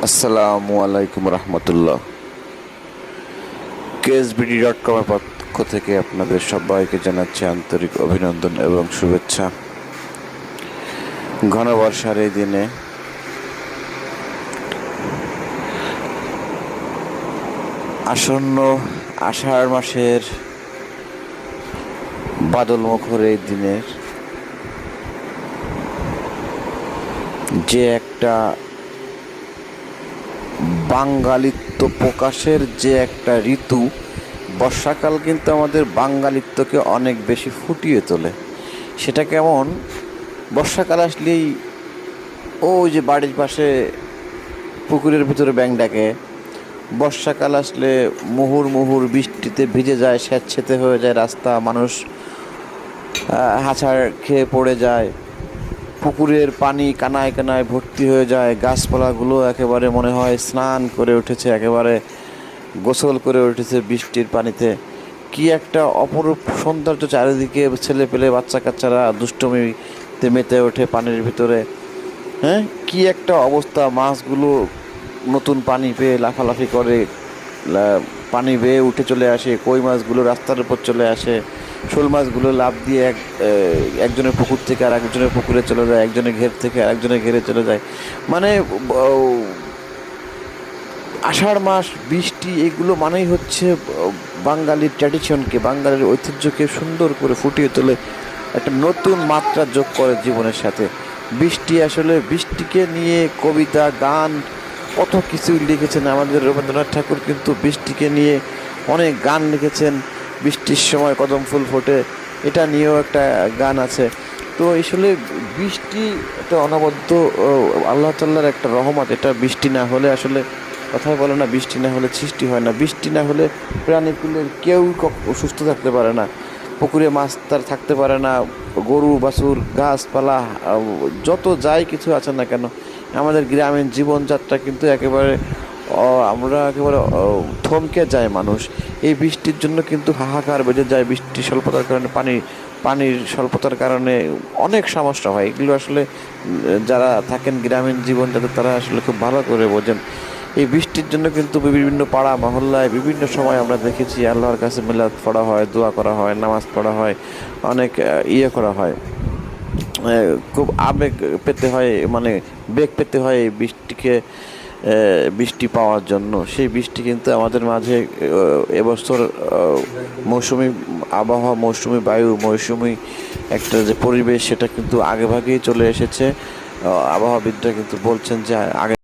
আসসালামু আলাইকুম রহমতুল্লাহ। KSBD.com এর পক্ষ থেকে আপনাদের সবাইকে জানাচ্ছি আন্তরিক অভিনন্দন এবং শুভেচ্ছা। ঘন বর্ষার এই দিনে আসন্ন আষাঢ় মাসের বাদলমুখর এই দিনের যে একটা বাঙালিত্ব প্রকাশের যে একটা ঋতু, বর্ষাকাল কিন্তু আমাদের বাঙালিত্বকে অনেক বেশি ফুটিয়ে তোলে। সেটা কেমন? বর্ষাকাল আসলেই ওই যে বাড়ির পাশে পুকুরের ভিতরে ব্যাঙ ডাকে, বর্ষাকাল আসলে মুহুর মুহুর বৃষ্টিতে ভিজে যায়, স্যাঁতসেঁতে হয়ে যায় রাস্তা, মানুষ হাঁচাড় খেয়ে পড়ে যায়, পুকুরের পানি কানায় কানায় ভর্তি হয়ে যায়, গাছপালাগুলো একেবারে মনে হয় স্নান করে উঠেছে, একেবারে গোসল করে উঠেছে বৃষ্টির পানিতে। কি একটা অপরূপ সৌন্দর্য চারিদিকে, ছেলে পেলে বাচ্চা কাচ্চারা দুষ্টমিতে মেতে ওঠে পানির ভিতরে। হ্যাঁ, কি একটা অবস্থা! মাছগুলো নতুন পানি পেয়ে লাফালাফি করে, পানি বেয়ে উঠে চলে আসে, কই মাছগুলো রাস্তার উপর চলে আসে, শোল মাছগুলো লাফ দিয়ে একজনের পুকুর থেকে আর একজনের পুকুরে চলে যায়, একজনের ঘের থেকে আর একজনের ঘেরে চলে যায়। মানে আষাঢ় মাস, বৃষ্টি, এগুলো মানেই হচ্ছে বাঙালির ট্র্যাডিশনকে, বাঙালির ঐতিহ্যকে সুন্দর করে ফুটিয়ে তোলে, একটা নতুন মাত্রা যোগ করে জীবনের সাথে। বৃষ্টি আসলে, বৃষ্টিকে নিয়ে কবিতা, গান, কত কিছু লিখেছেন আমাদের রবীন্দ্রনাথ ঠাকুর, কিন্তু বৃষ্টিকে নিয়ে অনেক গান লিখেছেন। বৃষ্টির সময় কদম ফুল ফোটে, এটা নিয়েও একটা গান আছে। তো আসলে বৃষ্টি একটা অনবদ্য আল্লাহ তাআলার একটা রহমত। এটা বৃষ্টি না হলে আসলে, কথাই বলে না, বৃষ্টি না হলে সৃষ্টি হয় না। বৃষ্টি না হলে প্রাণীকুলের কেউ সুস্থ থাকতে পারে না, পুকুরে মাছ তার থাকতে পারে না, গরু বাছুর, গাছপালা, যত যাই কিছু আছে না কেন, আমাদের গ্রামীণ জীবনযাত্রা কিন্তু একেবারে আমরা একেবারে থমকে যায় মানুষ। এই বৃষ্টির জন্য কিন্তু হাহাকার বেজে যায়। বৃষ্টির স্বল্পতার কারণে, পানির স্বল্পতার কারণে অনেক সমস্যা হয়। এগুলো আসলে যারা থাকেন গ্রামীণ জীবন, যাদের, তারা আসলে খুব ভালো করে বোঝেন। এই বৃষ্টির জন্য কিন্তু বিভিন্ন পাড়া মহল্লায় বিভিন্ন সময় আমরা দেখেছি আল্লাহর কাছে মিলাদ পড়া হয়, দোয়া করা হয়, নামাজ পড়া হয়, অনেক করা হয়। খুব আবেগ পেতে হয়, মানে বেগ পেতে হয় এই বৃষ্টিকে, বৃষ্টি পাওয়ার জন্য। সেই বৃষ্টি কিন্তু আমাদের মাঝে এবছর মৌসুমি আবহাওয়া, মৌসুমি বায়ু, মৌসুমি একটা যে পরিবেশ, সেটা কিন্তু আগেভাগেই চলে এসেছে। আবহাওয়াবিদরা কিন্তু বলছেন যে আগে